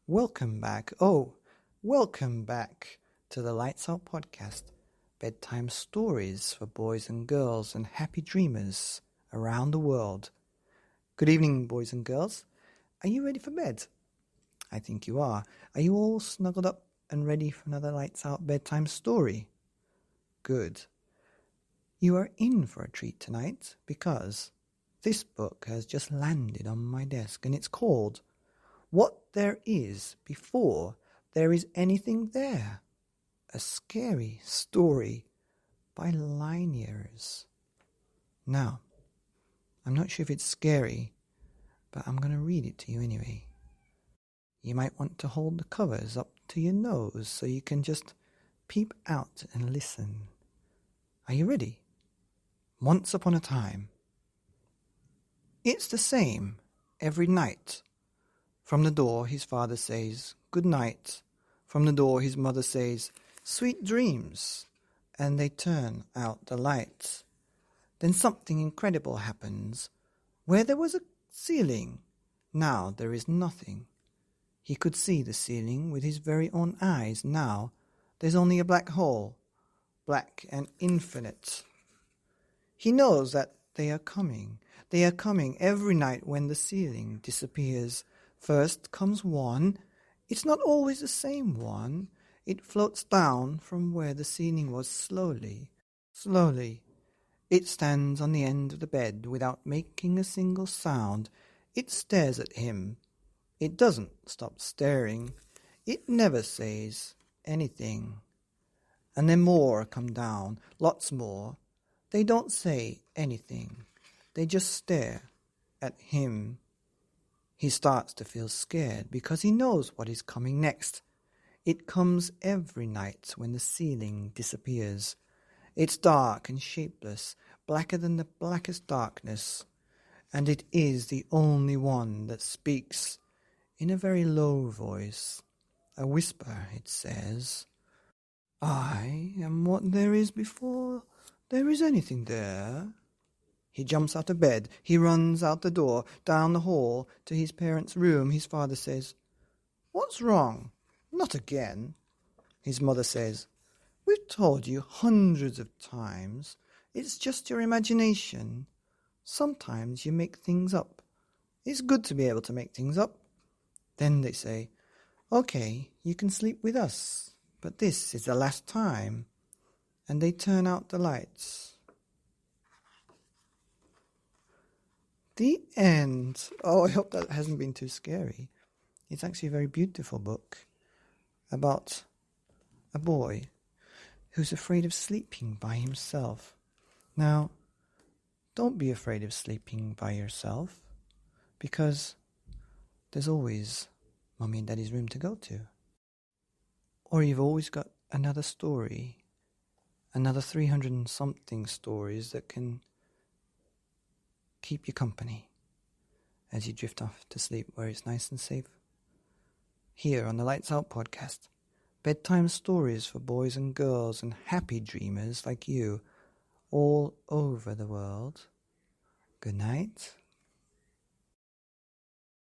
Welcome back to the Lights Out podcast, bedtime stories for boys and girls and happy dreamers around the world. Good evening, boys and girls. Are you ready for bed? I think you are. Are you all snuggled up and ready for another Lights Out bedtime story? Good. You are in for a treat tonight because this book has just landed on my desk and it's called What There Is Before There Is Anything There. A scary story by Linie's. Now, I'm not sure if it's scary, but I'm going to read it to you anyway. You might want to hold the covers up to your nose so you can just peep out and listen. Are you ready? Once upon a time. It's the same every night. From the door his father says, "Good night." From the door his mother says, "Sweet dreams." And they turn out the lights. Then something incredible happens. Where there was a ceiling, now there is nothing. He could see the ceiling with his very own eyes. Now there's only a black hole, black and infinite. He knows that they are coming. They are coming every night when the ceiling disappears. First comes one. It's not always the same one. It floats down from where the ceiling was slowly, slowly. It stands on the end of the bed without making a single sound. It stares at him. It doesn't stop staring. It never says anything. And then more come down, lots more. They don't say anything. They just stare at him. He starts to feel scared because he knows what is coming next. It comes every night when the ceiling disappears. It's dark and shapeless, blacker than the blackest darkness. And it is the only one that speaks in a very low voice. A whisper, it says. "I am what there is before there is anything there." He jumps out of bed. He runs out the door, down the hall, to his parents' room. His father says, "What's wrong?" "Not again." His mother says, "We've told you hundreds of times. It's just your imagination. Sometimes you make things up. It's good to be able to make things up." Then they say, "Okay, you can sleep with us, but this is the last time." And they turn out the lights. The end. Oh, I hope that hasn't been too scary. It's actually a very beautiful book about a boy who's afraid of sleeping by himself. Now, don't be afraid of sleeping by yourself, because there's always Mummy and Daddy's room to go to. Or you've always got another story, another 300 and something stories that can keep you company as you drift off to sleep where it's nice and safe. Here on the Lights Out podcast, bedtime stories for boys and girls and happy dreamers like you all over the world. Good night.